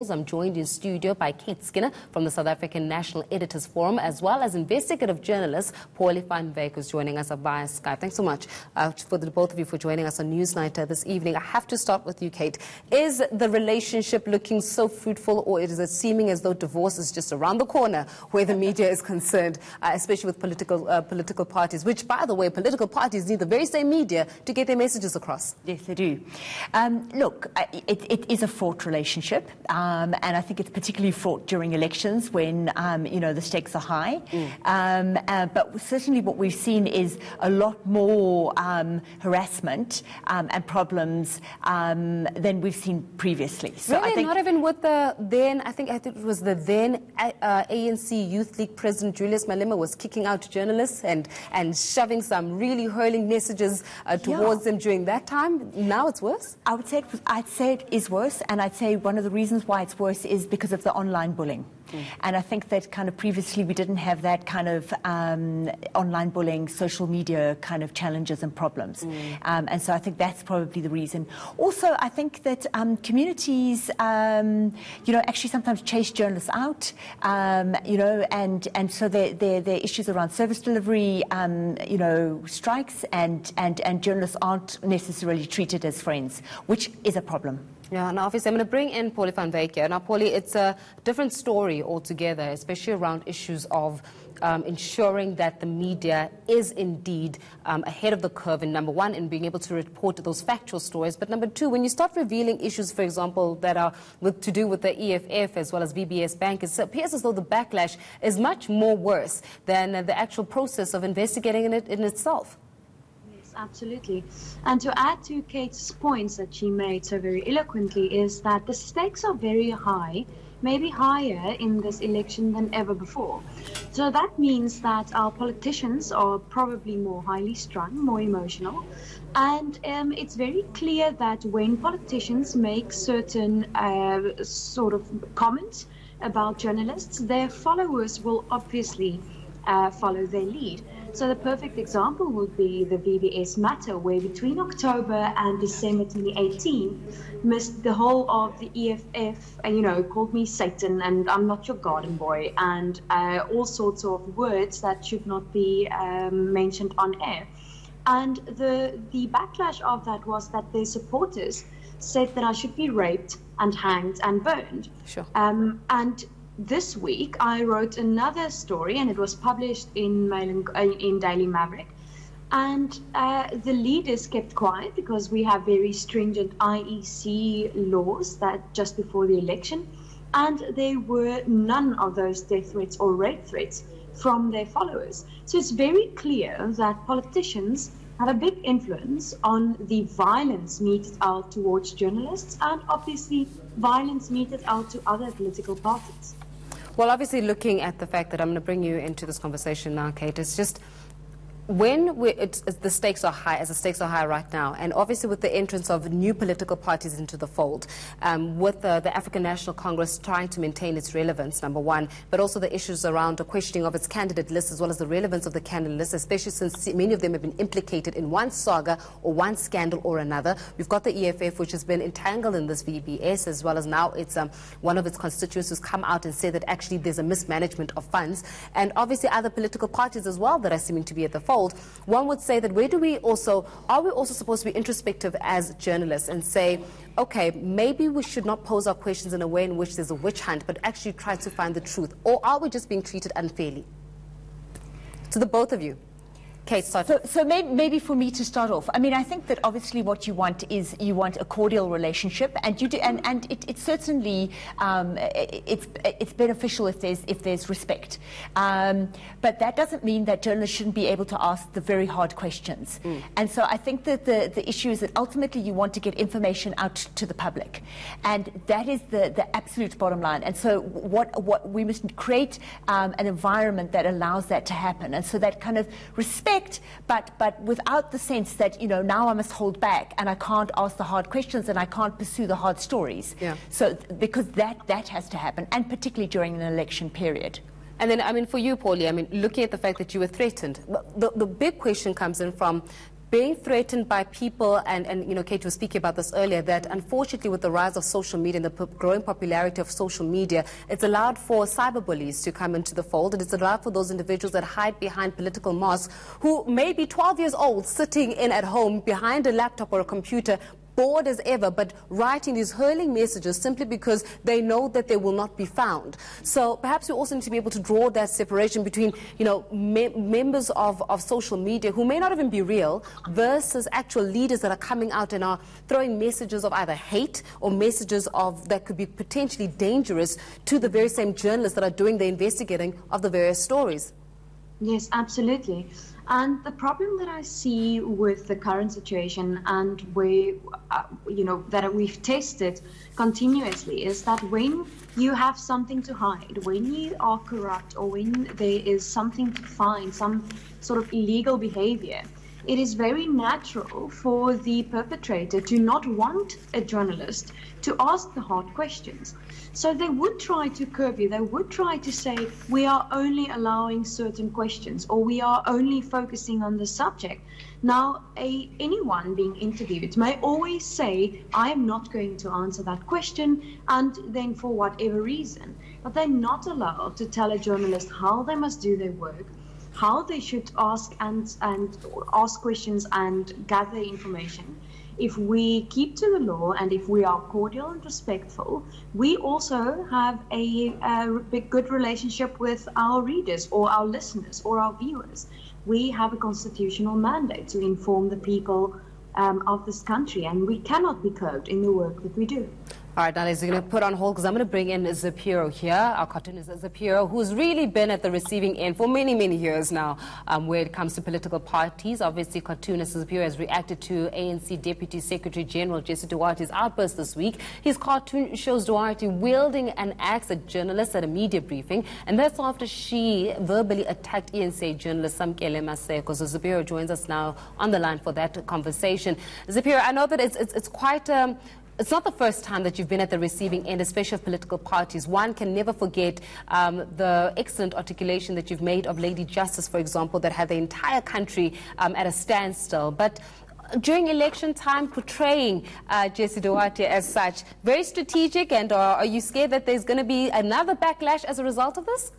I'm joined in studio by Kate Skinner from the South African National Editors Forum, as well as investigative journalist Pauli Van Wyk, who's joining us via Skype. Thanks so much for the both of you for joining us on Newsnight this evening. I have to start with you, Kate. Is the relationship looking so fruitful, or is it seeming as though divorce is just around the corner where the media is concerned, especially with political parties, which, by the way, political parties need the very same media to get their messages across? Yes, they do. Look, it is a fraught relationship. And I think it's particularly fraught during elections when, the stakes are high. But certainly what we've seen is a lot more harassment and problems than we've seen previously. So really? I think not even with the then, I think it was the then ANC Youth League President Julius Malema was kicking out journalists and shoving some really hurling messages towards them during that time. Now it's worse? I'd say it is worse, and I'd say one of the reasons why it's worse is because of the online bullying. And I think that kind of previously we didn't have that kind of online bullying, social media kind of challenges and problems. And so I think that's probably the reason. Also, I think that communities, actually sometimes chase journalists out, and so there are issues around service delivery, strikes, and journalists aren't necessarily treated as friends, which is a problem. Yeah, now obviously I'm going to bring in Pauli Van Wyk here. Now, Pauli, it's a different story altogether, especially around issues of ensuring that the media is indeed ahead of the curve, in number one, in being able to report those factual stories. But number two, when you start revealing issues, for example, that are to do with the EFF as well as VBS Bank, it appears as though the backlash is much more worse than the actual process of investigating it in itself. Absolutely. And to add to Kate's points that she made so very eloquently is that the stakes are very high, maybe higher in this election than ever before. So that means that our politicians are probably more highly strung, more emotional. And it's very clear that when politicians make certain sort of comments about journalists, their followers will obviously follow their lead. So the perfect example would be the VBS matter, where between October and December 2018, the whole of the EFF, called me Satan and I'm not your garden boy, and all sorts of words that should not be mentioned on air. And the backlash of that was that their supporters said that I should be raped and hanged and burned. Sure. And this week, I wrote another story, and it was published in Daily Maverick. And the leaders kept quiet because we have very stringent IEC laws that just before the election, and there were none of those death threats or rape threats from their followers. So it's very clear that politicians have a big influence on the violence meted out towards journalists, and obviously violence meted out to other political parties. Well, obviously, looking at the fact that I'm going to bring you into this conversation now, Kate, it's just when the stakes are high, as the stakes are high right now, and obviously with the entrance of new political parties into the fold, with the African National Congress trying to maintain its relevance, number one, but also the issues around the questioning of its candidate list as well as the relevance of the candidate list, especially since many of them have been implicated in one saga or one scandal or another. We've got the EFF, which has been entangled in this VBS, as well as now it's one of its constituents who's come out and said that actually there's a mismanagement of funds, and obviously other political parties as well that are seeming to be at the fold. One would say that are we also supposed to be introspective as journalists and say, okay, maybe we should not pose our questions in a way in which there's a witch hunt, but actually try to find the truth? Or are we just being treated unfairly? To the both of you. Kate, so maybe for me to start off, I mean, I think that obviously what you want is a cordial relationship, and you do, and it certainly it's beneficial if there's respect, but that doesn't mean that journalists shouldn't be able to ask the very hard questions. And so I think that the issue is that ultimately you want to get information out to the public, and that is the absolute bottom line. And so what we must create an environment that allows that to happen, and so that kind of respect. But without the sense that, now I must hold back and I can't ask the hard questions and I can't pursue the hard stories. Yeah. So because that has to happen, and particularly during an election period. And then, for you, Pauli, looking at the fact that you were threatened, the big question comes in from being threatened by people, and you know, Kate was speaking about this earlier, that unfortunately with the rise of social media and the growing popularity of social media, it's allowed for cyberbullies to come into the fold, and it's allowed for those individuals that hide behind political masks who may be 12 years old, sitting in at home behind a laptop or a computer, bored as ever, but writing these hurling messages simply because they know that they will not be found. So perhaps we also need to be able to draw that separation between, you know, members of social media who may not even be real versus actual leaders that are coming out and are throwing messages of either hate or messages of that could be potentially dangerous to the very same journalists that are doing the investigating of the various stories. Yes, absolutely. And the problem that I see with the current situation and where, you know, that we've tested continuously is that when you have something to hide, when you are corrupt, or when there is something to find, some sort of illegal behavior, it is very natural for the perpetrator to not want a journalist to ask the hard questions. So they would try to curb you. They would try to say, we are only allowing certain questions, or we are only focusing on the subject. Now, anyone being interviewed may always say, I am not going to answer that question, and then for whatever reason. But they're not allowed to tell a journalist how they must do their work, how they should ask and ask questions and gather information. If we keep to the law and if we are cordial and respectful, we also have a good relationship with our readers or our listeners or our viewers. We have a constitutional mandate to inform the people of this country, and we cannot be cloaked in the work that we do. All right, now we're going to put on hold because I'm going to bring in Zapiro here, our cartoonist Zapiro, who's really been at the receiving end for many, many years now where it comes to political parties. Obviously, cartoonist Zapiro has reacted to ANC Deputy Secretary General Jessie Duarte's outburst this week. His cartoon shows Duarte wielding an axe at journalists at a media briefing, and that's after she verbally attacked ANC journalist Samkele Maseko. So Zapiro joins us now on the line for that conversation. Zapiro, I know that it's quite... It's not the first time that you've been at the receiving end, especially of political parties. One can never forget the excellent articulation that you've made of Lady Justice, for example, that had the entire country at a standstill. But during election time, portraying Jessie Duarte as such, very strategic, and are you scared that there's going to be another backlash as a result of this?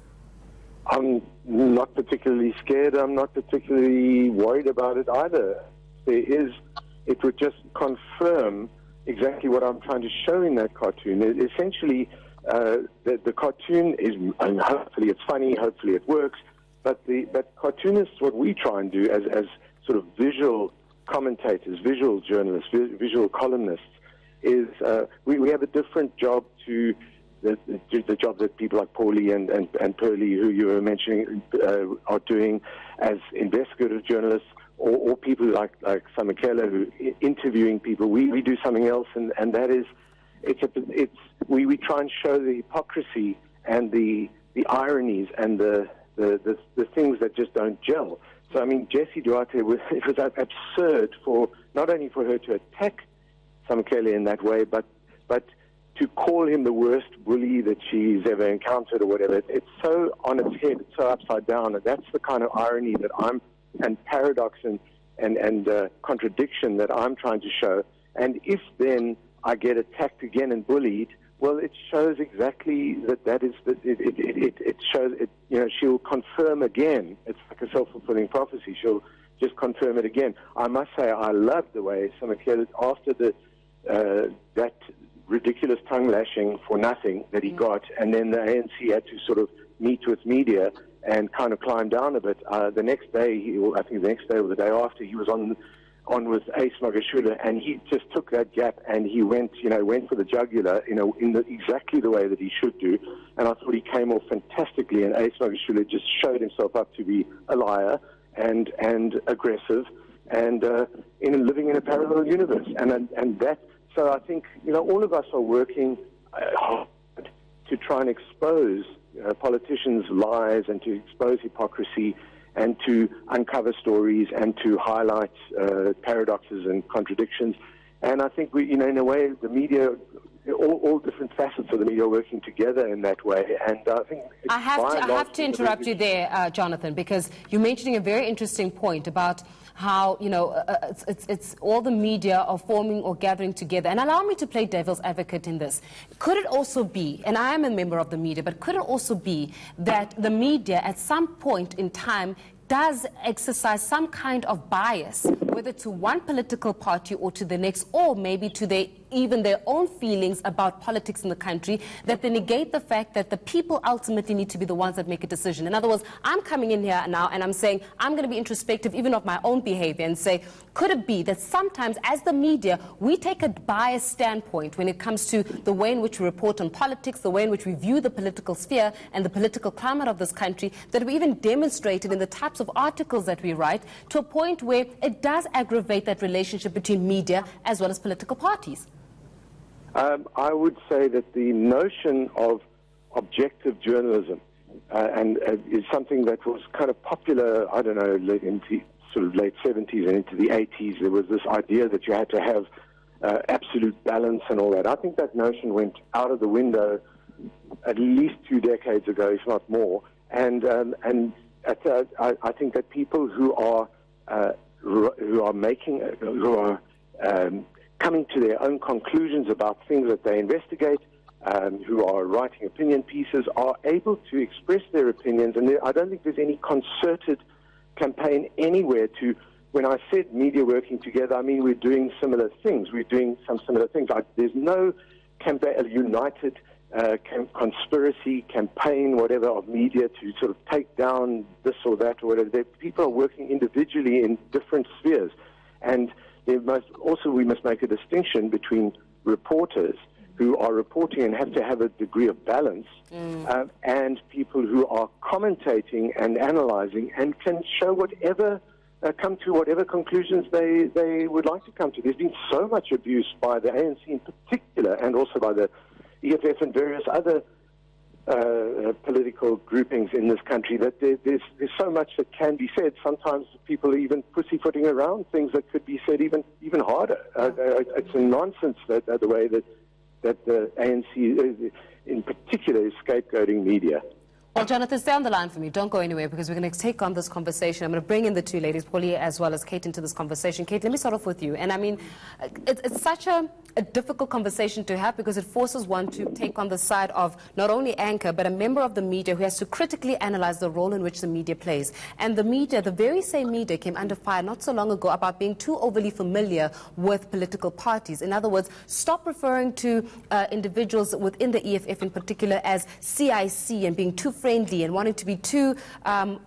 I'm not particularly scared. I'm not particularly worried about it either. It would just confirm exactly what I'm trying to show in that cartoon. Essentially, the cartoon is, and hopefully it's funny, hopefully it works, but cartoonists, what we try and do as sort of visual commentators, visual journalists, visual columnists, is we have a different job to the job that people like Pauli and Pauli, who you were mentioning, are doing as investigative journalists, or people like Samkele, who interviewing people. We do something else, and that is, we try and show the hypocrisy and the ironies and the things that just don't gel. So I mean, Jessie Duarte, it was absurd for not only for her to attack Samkele in that way, but to call him the worst bully that she's ever encountered or whatever. It's so on its head, it's so upside down, and that's the kind of irony that and paradox and contradiction that I'm trying to show. And if then I get attacked again and bullied, well, it shows exactly it shows it. You know, she'll confirm again. It's like a self-fulfilling prophecy. She'll just confirm it again. I must say, I love the way Samkele, after that ridiculous tongue lashing for nothing that he got, and then the ANC had to sort of meet with media and kind of climb down a bit. The next day, I think the next day or the day after, he was on with Ace Magashule, and he just took that gap and he went for the jugular, exactly the way that he should do. And I thought he came off fantastically, and Ace Magashule just showed himself up to be a liar and aggressive, and living in a parallel universe. And that. So I think all of us are working hard to try and expose politicians' lies and to expose hypocrisy and to uncover stories and to highlight paradoxes and contradictions. And I think in a way, the media all different facets of the media are working together in that way. And I think I have to interrupt you there, Jonathan, because you're mentioning a very interesting point about how, you know, it's all the media are forming or gathering together. And allow me to play devil's advocate in this. Could it also be, and I am a member of the media, but could it also be that the media at some point in time does exercise some kind of bias, whether to one political party or to the next, or maybe to even their own feelings about politics in the country, that they negate the fact that the people ultimately need to be the ones that make a decision? In other words, I'm coming in here now and I'm saying I'm going to be introspective even of my own behavior and say, could it be that sometimes as the media we take a biased standpoint when it comes to the way in which we report on politics, the way in which we view the political sphere and the political climate of this country, that we even demonstrated in the types of articles that we write, to a point where it does aggravate that relationship between media as well as political parties? I would say that the notion of objective journalism is something that was kind of popular, I don't know, into sort of late 70s and into the 80s. There was this idea that you had to have absolute balance and all that. I think that notion went out of the window at least 2 decades ago, if not more. And I think that people who are coming to their own conclusions about things that they investigate, who are writing opinion pieces, are able to express their opinions. And I don't think there's any concerted campaign anywhere to, when I said media working together, I mean we're doing similar things. We're doing some similar things. There's no campaign, a united conspiracy campaign, whatever, of media to sort of take down this or that or whatever. People are working individually in different spheres. And we must make a distinction between reporters who are reporting and have to have a degree of balance, and people who are commentating and analyzing and can show whatever, come to whatever conclusions they would like to come to. There's been so much abuse by the ANC in particular, and also by the EFF and various other political groupings in this country, that there's so much that can be said. Sometimes people are even pussyfooting around things that could be said even harder. It's a nonsense that the way that the ANC in particular is scapegoating media. Well, Jonathan, stay on the line for me. Don't go anywhere, because we're going to take on this conversation. I'm going to bring in the two ladies, Pauli as well as Kate, into this conversation. Kate, let me start off with you. And I mean, it's such a difficult conversation to have, because it forces one to take on the side of not only anchor, but a member of the media who has to critically analyze the role in which the media plays. And the media, the very same media, came under fire not so long ago about being too overly familiar with political parties. In other words, stop referring to individuals within the EFF in particular as CIC and being too friendly and wanting to be too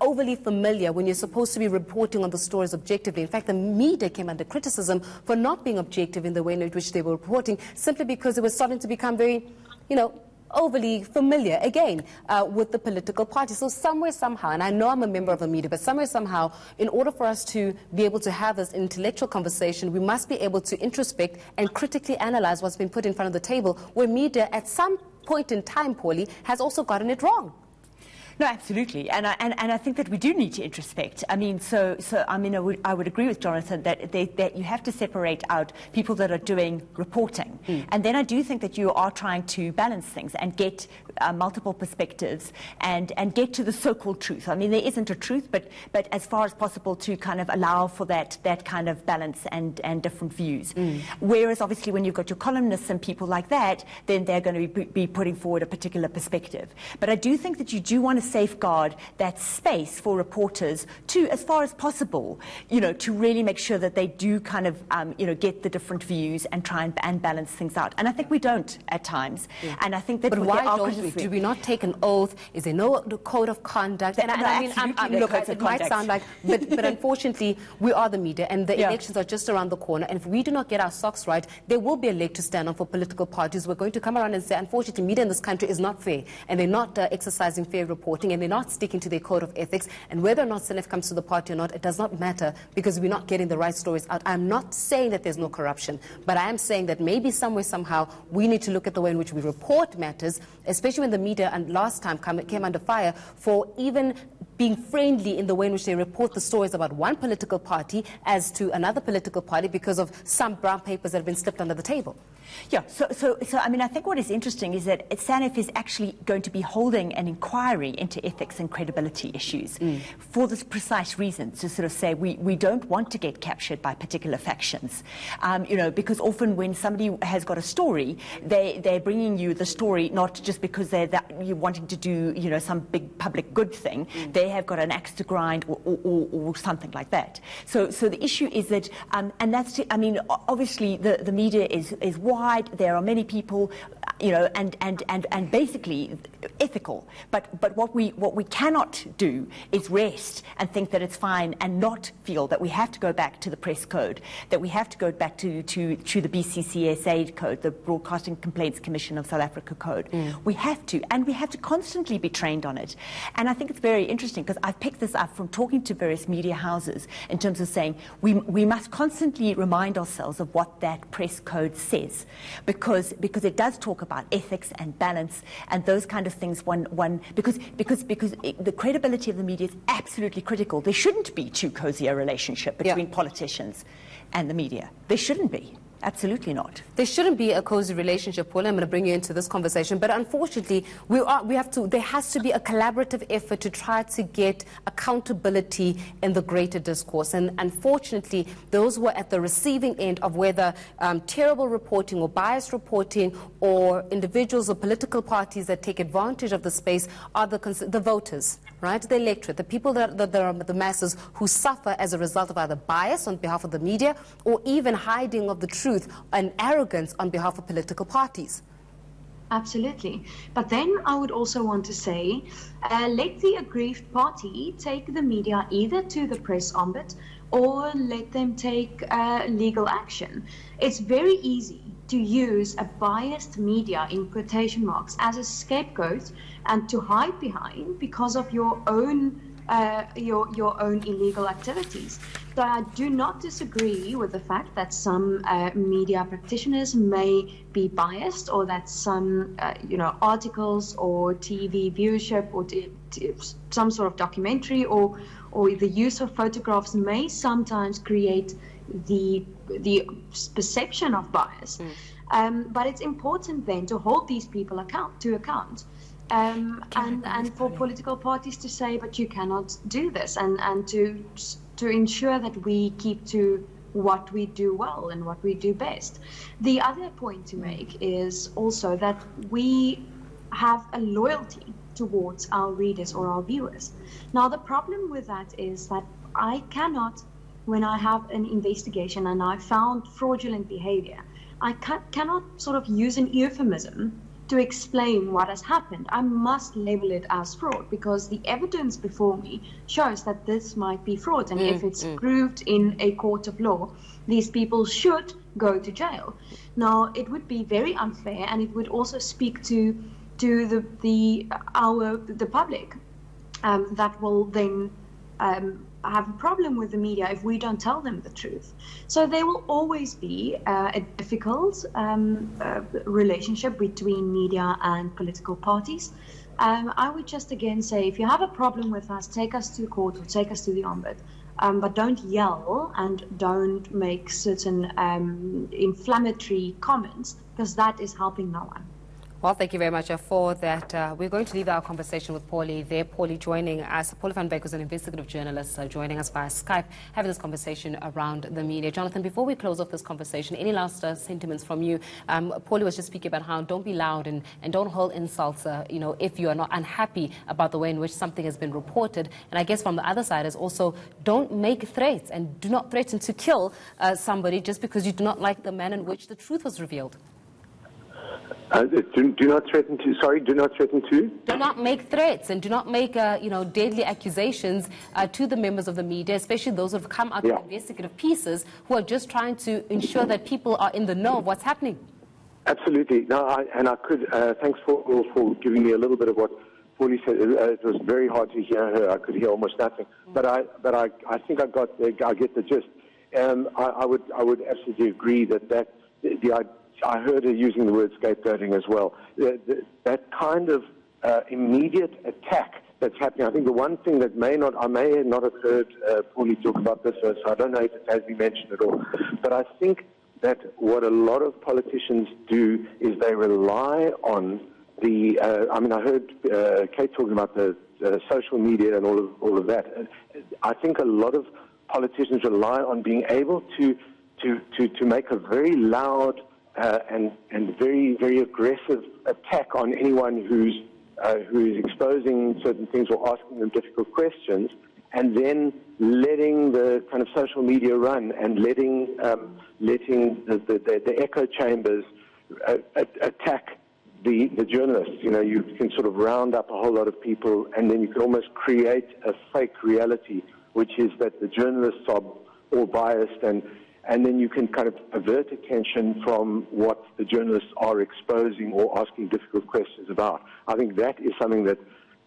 overly familiar when you're supposed to be reporting on the stories objectively. In fact, the media came under criticism for not being objective in the way in which they were reporting, simply because it was starting to become very, overly familiar, again, with the political party. So somewhere, somehow, and I know I'm a member of the media, but somewhere, somehow, in order for us to be able to have this intellectual conversation, we must be able to introspect and critically analyze what's been put in front of the table, where media, at some point in time, Pauli, has also gotten it wrong. No, absolutely, and I think that we do need to introspect. I mean, I would agree with Jonathan that you have to separate out people that are doing reporting, and then I do think that you are trying to balance things and get multiple perspectives and get to the so-called truth. I mean, there isn't a truth, but as far as possible to kind of allow for that kind of balance and different views. Whereas obviously when you've got your columnists and people like that, then they're going to be putting forward a particular perspective. But I do think that you do want to safeguard that space for reporters to, as far as possible, to really make sure that they do kind of, get the different views and try and balance things out. And I think we don't at times. And I think that. But why don't we? Do we not take an oath? Is there no code of conduct? It might sound like, but unfortunately, we are the media, and the elections are just around the corner. And if we do not get our socks right, there will be a leg to stand on for political parties. We're going to come around and say, unfortunately, media in this country is not fair, and they're not exercising fair reporting, and they're not sticking to their code of ethics. And whether or not Senef comes to the party or not, it does not matter, because we're not getting the right stories out. I'm not saying that there's no corruption, but I am saying that maybe somewhere, somehow, we need to look at the way in which we report matters, especially when the media and last time came under fire for even being friendly in the way in which they report the stories about one political party as to another political party because of some brown papers that have been slipped under the table. Yeah, so I mean, I think what is interesting is that SANEF is actually going to be holding an inquiry into ethics and credibility issues for this precise reason, to sort of say we don't want to get captured by particular factions, you know, because often when somebody has got a story, they're bringing you the story not just because you're wanting to do, you know, some big public good thing. They have got an axe to grind or something like that. So the issue is that, and that's, I mean, obviously the media is wide. There are many people, you know, and basically ethical. But what we cannot do is rest and think that it's fine and not feel that we have to go back to the press code, that we have to go back to the BCCSA code, the Broadcasting Complaints Commission of South Africa code. We have to, and we have to constantly be trained on it. And I think it's very interesting because I've picked this up from talking to various media houses in terms of saying we must constantly remind ourselves of what that press code says. Because it does talk about ethics and balance and those kind of things. Because the credibility of the media is absolutely critical. There shouldn't be too cozy a relationship between politicians and the media. There shouldn't be. Absolutely not. There shouldn't be a cozy relationship, Paula. I'm going to bring you into this conversation. But unfortunately, there has to be a collaborative effort to try to get accountability in the greater discourse. And unfortunately, those who are at the receiving end of whether terrible reporting or biased reporting or individuals or political parties that take advantage of the space are the voters, right? The electorate, the people that are the masses who suffer as a result of either bias on behalf of the media or even hiding of the truth and arrogance on behalf of political parties. Absolutely. But then I would also want to say, let the aggrieved party take the media either to the press ombud or let them take legal action. It's very easy to use a biased media, in quotation marks, as a scapegoat and to hide behind because of your own illegal activities. So I do not disagree with the fact that some media practitioners may be biased, or that some articles or TV viewership or some sort of documentary or the use of photographs may sometimes create the perception of bias. But it's important then to hold these people to account. And for political parties to say, but you cannot do this, and to ensure that we keep to what we do well and what we do best. The other point to make is also that we have a loyalty towards our readers or our viewers. Now, the problem with that is that I cannot, when I have an investigation and I found fraudulent behavior, I cannot sort of use an euphemism to explain what has happened. I must label it as fraud because the evidence before me shows that this might be fraud. And if it's proved in a court of law, these people should go to jail. Now, it would be very unfair, and it would also speak to the public that will then have a problem with the media if we don't tell them the truth. So there will always be a difficult relationship between media and political parties. I would just again say, if you have a problem with us, take us to court or take us to the ombudsman. But don't yell and don't make certain inflammatory comments, because that is helping no one. Well, thank you very much for that. We're going to leave our conversation with Pauli there. Pauli joining us. Pauli Van Wyk is an investigative journalist joining us via Skype, having this conversation around the media. Jonathan, before we close off this conversation, any last sentiments from you? Pauli was just speaking about how don't be loud and don't hold insults, if you are not unhappy about the way in which something has been reported. And I guess from the other side is also don't make threats and do not threaten to kill somebody just because you do not like the manner in which the truth was revealed. Do not threaten to. Sorry, do not threaten to. Do not make threats and do not make deadly accusations to the members of the media, especially those who have come out with investigative pieces, who are just trying to ensure that people are in the know of what's happening. Absolutely. Thanks for giving me a little bit of what Pauli said. It was very hard to hear her. I could hear almost nothing, but I think I get the gist. I would absolutely agree that I heard her using the word scapegoating as well. That kind of immediate attack that's happening. I think the one thing that I may not have heard Pauli talk about this, so I don't know if it has been mentioned at all, but I think that what a lot of politicians do is they rely on the, I heard Kate talking about the social media and all of that. I think a lot of politicians rely on being able to make a very loud and very, very aggressive attack on anyone who's exposing certain things or asking them difficult questions, and then letting the kind of social media run and letting the echo chambers attack the journalists. You know, you can sort of round up a whole lot of people, and then you can almost create a fake reality, which is that the journalists are all biased, and then you can kind of avert attention from what the journalists are exposing or asking difficult questions about. I think that is something that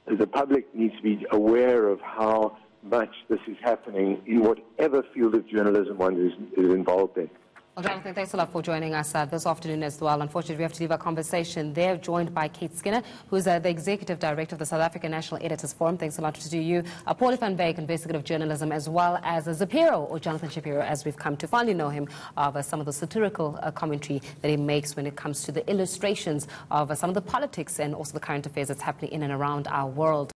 the public needs to be aware of, how much this is happening in whatever field of journalism one is involved in. Well, Jonathan, thanks a lot for joining us this afternoon as well. Unfortunately, we have to leave our conversation there, joined by Kate Skinner, who's the Executive Director of the South African National Editors Forum. Thanks a lot to you. Pauli Van Wyk, Investigative Journalism, as well as Shapiro, or Jonathan Shapiro, as we've come to finally know him, of some of the satirical commentary that he makes when it comes to the illustrations of some of the politics and also the current affairs that's happening in and around our world.